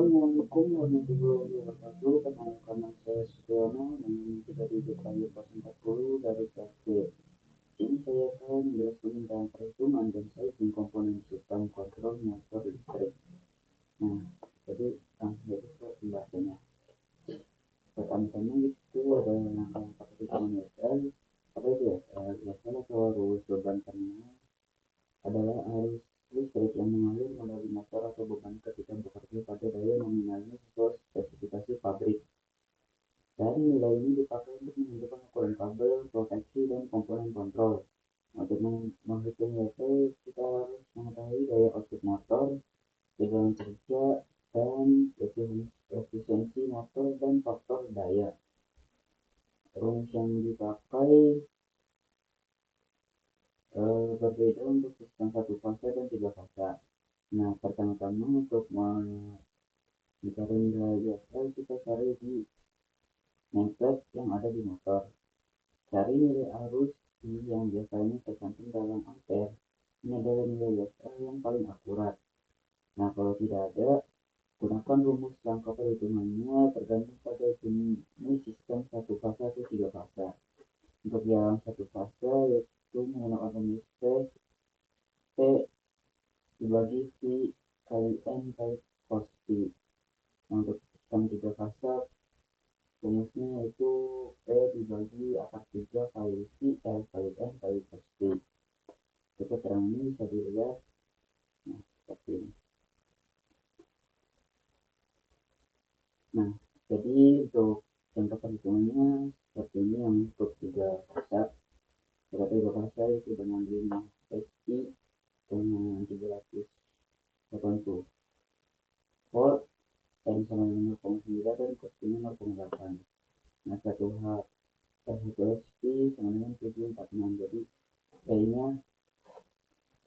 Assalamualaikum warahmatullahi wabarakatuh. Perkenalkan nama saya Supriyono dengan 3740 dari KP. Ini saya akan menjelaskan tentang perhitungan dan setting komponen sistem kontrol motor listrik. Nah, jadi langsung saja ke pembahasannya. Pertama-tama itu ada rangkaian perhitungan WSL. Apa itu WSL? WSL atau rules beban terminal adalah arus listrik yang mengalir melalui motor atau beban ketika bekerja pada daya nominalnya sesuai spesifikasi pabrik. Dan nilai ini dipakai untuk menentukan ukuran kabel, proteksi, dan komponen kontrol. Untuk menghitung WP, kita harus mengetahui daya output motor, tegangan kerja, dan efisiensi motor dan faktor daya. Rumus yang dipakai berbeda untuk sistem satu fase dan tiga fase. Nah, pertama-tama untuk mencari nilai WSL, kita cari di nameplate yang ada di motor. Cari nilai arus yang biasanya tercantum dalam ampere. Ini adalah nilai WSL yang paling akurat. Nah, kalau tidak ada, gunakan rumus langkah perhitungannya tergantung pada jenis sistem satu fase atau tiga fase. Untuk yang satu fase yaitu menggunakan rumus P dibagi V kali N kali cos T. Nah, untuk sistem tiga fase rumusnya yaitu P dibagi akar 3 kali V kali N kali cos T. Untuk keterangan ini bisa dilihat seperti ini. Nah, jadi untuk contoh perhitungannya seperti ini yang untuk tiga fase. Untuk tiga fase itu dengan 5 SI dengan 380 volt, N sama dengan 0,9 dan cosnya 0,8. Nah, 1 HP sama dengan 746. Jadi kayaknya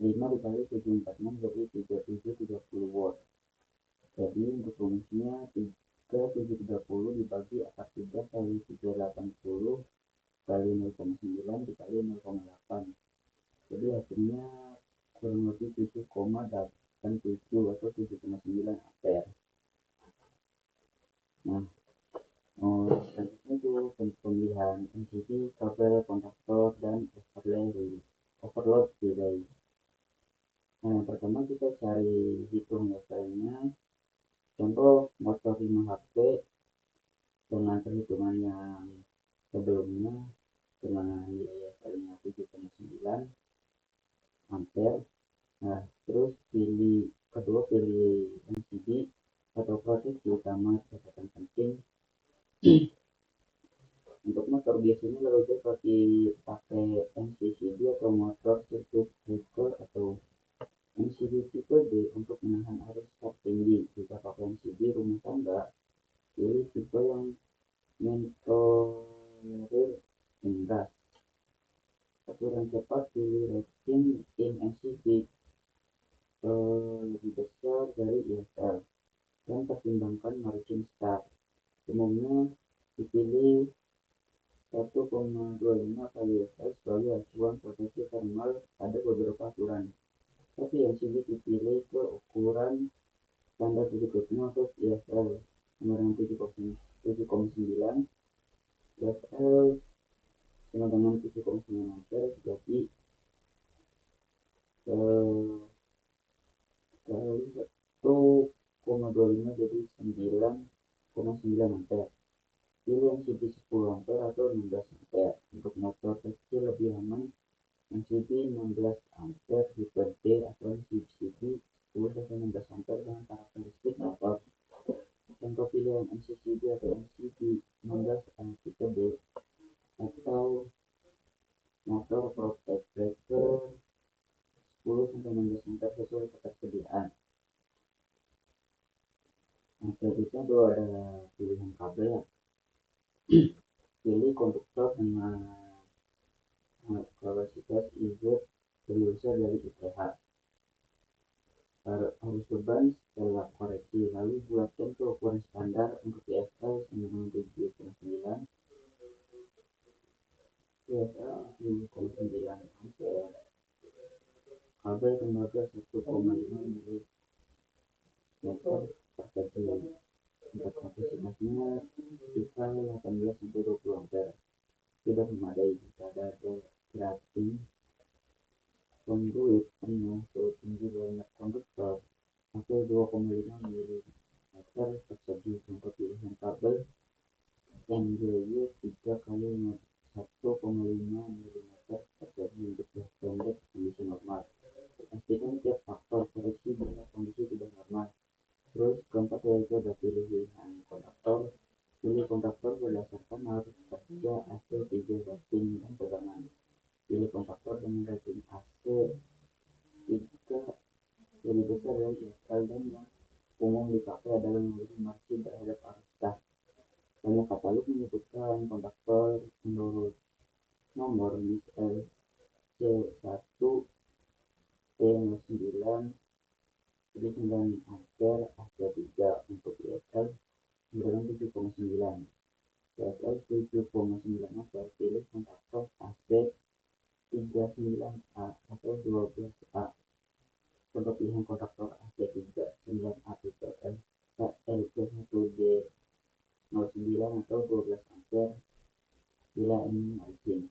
5 dikali 746 jadi 3730 watt. Jadi untuk rumusnya 3730 dibagi akar 3 kali 380 kali 0,9 dikali 0,8. Jadi hasilnya kurang lebih 7,87 atau 7,9 ampere. Nah, selanjutnya itu pemilihan MCB, kabel, kontaktor, dan overload relay. Nah, yang pertama kita cari hitung WSL-nya. Contoh motor 5 HP dengan perhitungan yang sebelumnya dengan nilai WSL-nya 7,9 ampere. Nah, terus pilih MCB atau proteksi utama catatan penting. Untuk motor biasanya lebih pakai MCCB atau motor circuit breaker atau MCB tipe D untuk menahan arus tertinggi. Jika pakai MCB rumah tangga, pilih tipe yang mentolerir indah. Aturan cepat pilih rating in MCB lebih besar dari ISL dan pertimbangkan margin start. Umumnya dipilih 1,25 kali ISL sebagai acuan proteksi thermal. Ada beberapa aturan, tapi MCB dipilih ke ukuran standar berikutnya untuk ISL nomor 7,9, ISL sama dengan 7,9 ampere, jadi kali 1,25 jadi 9,9 ampere. Pilih MCB 10 ampere atau 16 ampere. Untuk motor kecil lebih aman MCB 16 ampere tipe D atau MCB 10-16 ampere dengan karakteristik motor. Contoh pilihan MCB atau MCB 16 tipe D atau motor protect breaker 10-16 ampere sesuai ketersediaan. Nah, selanjutnya itu ada pilihan kabel. Pilih konduktor dengan kapasitas IZ lebih besar dari ITH. Arus beban setelah koreksi, lalu buatkan ke ukuran standar untuk ISL dengan 7,9, ISL 7,9 ampere, kabel tembaga 1,5 mm, persen. Untuk kapasitasnya sekitar 18-20 ampere. Sudah memadai jika ada grating konduit penuh setinggi banyak konduktor atau 2,5 mm persegi untuk pilihan kabel NGY 3 kali 1,5 mm persegi untuk yang pendek kondisi normal. Pastikan tiap faktor koreksi bila kondisi tidak normal. Terus keempat yaitu ada pilihan konduktor. Pilih konduktor berdasarkan arus kerja AC 3 rating dan tegangan. Pilih konduktor dengan rating AC 3 lebih besar dari ISL dan yang umum dipakai adalah memberi margin terhadap arus tas. Banyak katalog menyebutkan konduktor menurut nomor misal C1 T09 jadi 9 ampere AC3 untuk ISL dengan 7,9 ISL 7,9 ampere. Pilih konduktor AC 39A atau 12A. Untuk pilihan konduktor AC3 9A PPL LP1D09 atau 12 ampere bila ingin margin.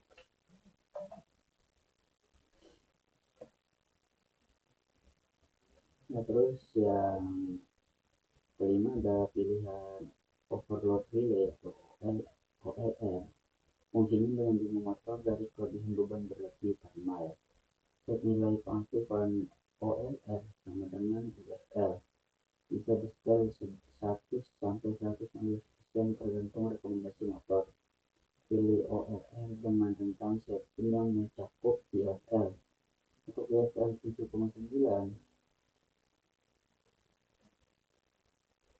Nah, terus yang kelima ada pilihan overload relay atau OLR. Fungsinya melindungi motor dari kelebihan beban berlebih per mile. Set nilai pengaktifan OLR sama dengan ISL. Bisa di-scale 100-115% tergantung rekomendasi motor. Pilih OLR dengan rentang setting yang mencakup ISL. Untuk ISL 7,9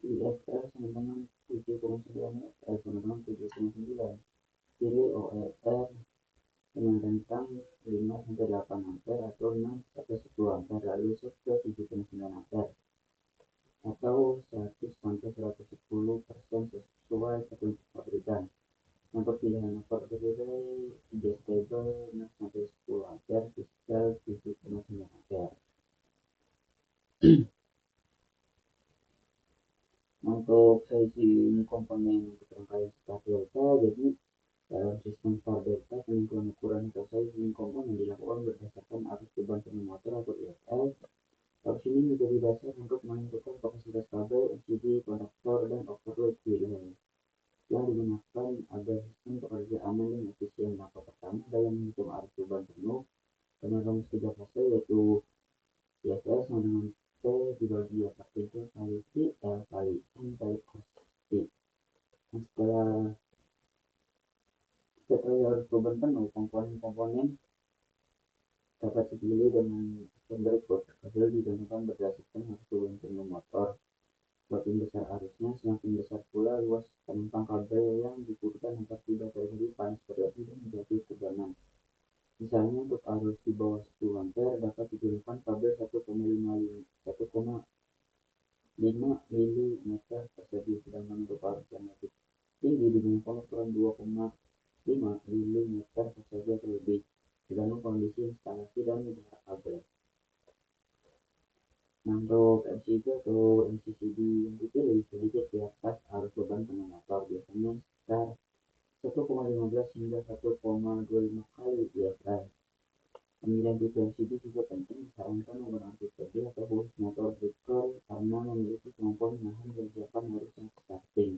ISL sama dengan 7,9 ISL sama dengan 7,9. Pilih OLR dengan rentang 5-8 ampere atau 6-10 ampere lalu set ke 7,9 ampere atau 100-110% sesuai petunjuk pabrikan. Untuk pilihan motor relay adjustable 6-10 ampere fiscal 7,9 ampere. Untuk sizing komponen rangkaian start delta, jadi dalam sistem start delta penentuan ukuran atau sizing komponen dilakukan berdasarkan arus beban penuh motor atau ISL. Arus ini menjadi dasar untuk menentukan kapasitas kabel, LCD, konduktor, dan overload relay yang digunakan agar sistem bekerja aman dan efisien. Langkah pertama dalam menghitung arus beban penuh dengan rumus 3 fase yaitu ISL sama dengan P dibagi 4 kali T L kali N kali cos T. Setelah arus beban penuh, komponen-komponen dapat dipilih dengan sistem berikut. Hasil ditentukan berdasarkan arus beban penuh motor. Semakin besar arusnya, semakin besar pula luas penumpang kabel yang dibutuhkan agar tidak terjadi panas berlebih dan jatuh tegangan. Misalnya untuk arus di bawah 10 ampere dapat digunakan kabel 1,5 mm persegi, sedangkan untuk arus yang lebih tinggi digunakan ukuran 2,5 mm persegi atau lebih, tergantung kondisi instalasi dan jarak kabel. Untuk MCB atau MCCB yang dipilih sedikit di atas arus beban penuh motor, biasanya sekitar 1,15 hingga 1,25 kali ISL. Pemilihan tipe MCB juga penting, disarankan menggunakan tipe D atau khusus motor breaker karena memiliki kemampuan menahan lonjakan arus yang starting.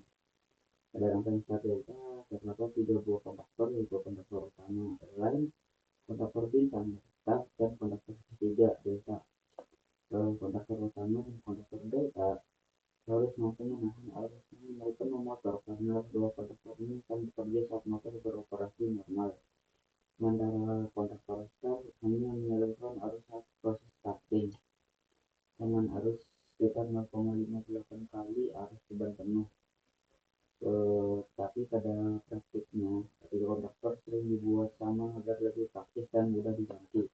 Pada rangkaian start delta terdapat 3 buah konduktor yaitu konduktor utama lain, konduktor bintang tetap, dan konduktor ketiga delta. Konduktor utama dan konduktor delta harus mampu menahan arus yang penuh motor karena dua konduktor ini akan bekerja saat motor beroperasi normal. Sementara konduktor start hanya menyalurkan arus saat proses starting dengan arus sekitar 0,58 kali arus beban penuh. Tapi pada praktiknya ketiga konduktor sering dibuat sama agar lebih praktis dan mudah diganti.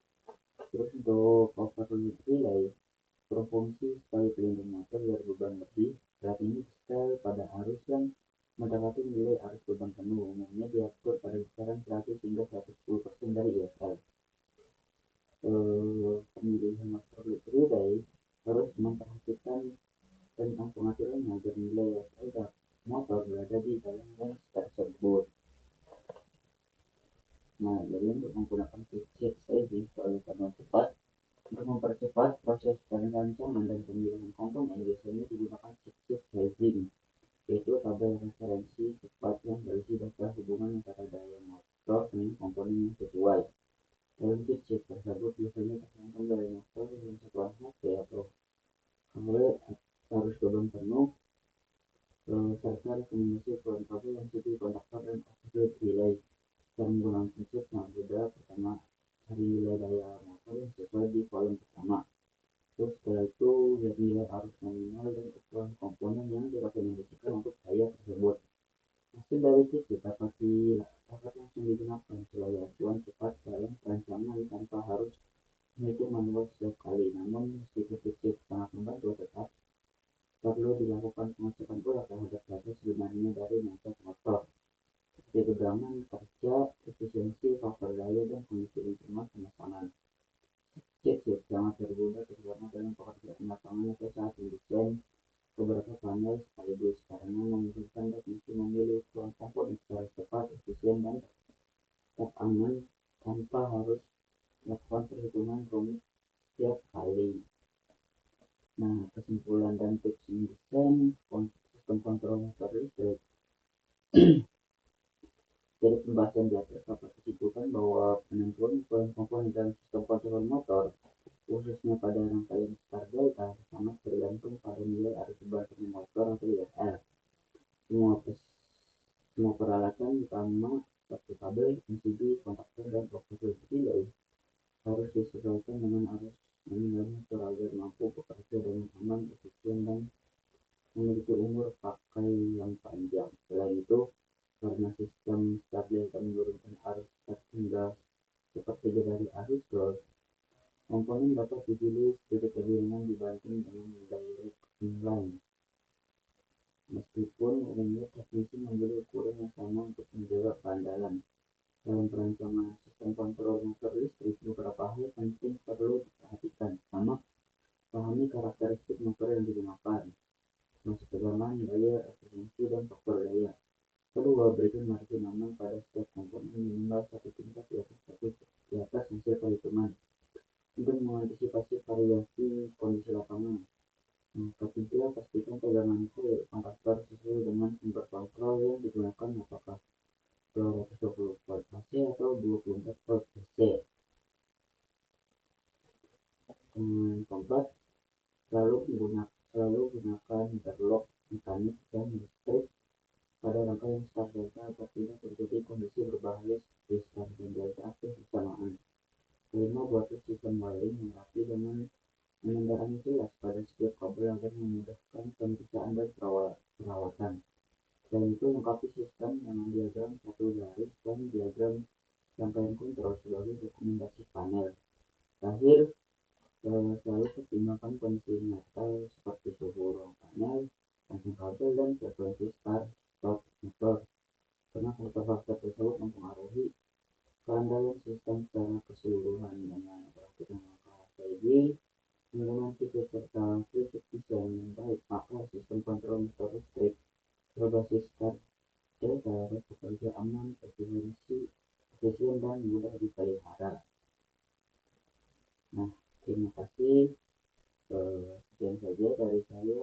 Terus untuk overload relay berfungsi sebagai pelindung motor dari beban lebih. Alat ini di-scale pada arus yang mendekati nilai arus beban penuh, umumnya diatur pada kisaran 100 hingga 110% dari untuk menggunakan chip saja karena cepat. Untuk mempercepat proses perancangan dan pemilihan komponen biasanya digunakan chip phasing, yaitu tabel referensi cepat yang berisi data hubungan antara daya motor dengan komponen yang sesuai. Dalam chip tersebut biasanya tercantum daya motor yang satuan HP atau KW arus beban penuh, serta rekomendasi ukuran kabel yang CD kontaktor dan output relay. Cara menggunakan chip yang berbeda, pertama cari nilai daya motor yang sesuai di kolom pertama. Terus setelah itu lihat nilai arus nominal dan ukuran komponen yang direkomendasikan untuk daya tersebut. Hasil dari chip dapat langsung digunakan sebagai acuan cepat dalam perancangan tanpa harus menghitung manual setiap kali. Namun meskipun chip sangat membantu, tetap perlu dilakukan pengecekan ulang terhadap data sebenarnya dari motor, seperti keterangan kerja, efisiensi, faktor daya, dan kondisi lingkungan pemasangan. Chip sangat berguna terutama dalam pekerjaan lapangan atau saat mendesain beberapa panel sekaligus, karena memungkinkan teknisi memilih ukuran komponen secara cepat, efisien, dan tetap aman tanpa harus melakukan perhitungan rumit setiap kali. Nah, kesimpulan dan tips mendesain sistem kontrol motor listrik. Dari pembahasan di atas dapat disimpulkan bahwa penentuan ukuran komponen dalam sistem kontrol motor, khususnya pada rangkaian start delta, sangat bergantung pada nilai arus beban motor atau ISR. Semua peralatan utama seperti kabel, MCB, kontaktor, dan output relay harus disesuaikan dengan arus nominal motor agar mampu bekerja dengan aman, efisien, dan memiliki umur pakai yang panjang. Selain itu, karena sistem start delta menurunkan arus start hingga sepertiga dari arus load, komponen dapat dipilih sedikit lebih ringan dibanding dengan direct inline. Meskipun umumnya teknisi memilih ukuran yang sama untuk menjaga keandalan. Dalam perancangan sistem kontrol motor listrik, beberapa hal penting perlu diperhatikan. Pertama, pahami karakteristik motor yang digunakan, termasuk tegangan, daya, efisiensi, dan faktor daya. Kedua, berikan margin aman pada setiap komponen minimal satu tingkat di atas hasil perhitungan untuk mengantisipasi variasi kondisi lapangan. Ketiga, pastikan tegangan coil kontaktor sesuai dengan sumber kontrol yang digunakan, apakah 220 volt AC atau 24 volt DC. Keempat, selalu gunakan interlock mekanik dan listrik pada rangkaian start delta agar tidak terjadi kondisi berbahaya seperti start dan delta aktif bersamaan. Kelima, buatlah sistem wiring yang rapi dengan penyandaran jelas pada setiap kabel agar memudahkan pemeriksaan dan perawatan. Selain itu, lengkapi sistem dengan diagram satu garis dan diagram rangkaian kontrol sebagai dokumentasi panel. Terakhir, selalu pertimbangkan kondisi nyata seperti suhu ruang panel, panjang kabel, dan frekuensi start stop motor, karena faktor-faktor tersebut mempengaruhi keandalan sistem secara keseluruhan. Dengan perhatikan langkah strategi menggunakan fitur serta prinsip desain yang baik, maka sistem kontrol motor listrik berbasis start delta dapat bekerja aman, efisien, dan mudah dipelihara. Nah, terima kasih. Sekian saja dari saya.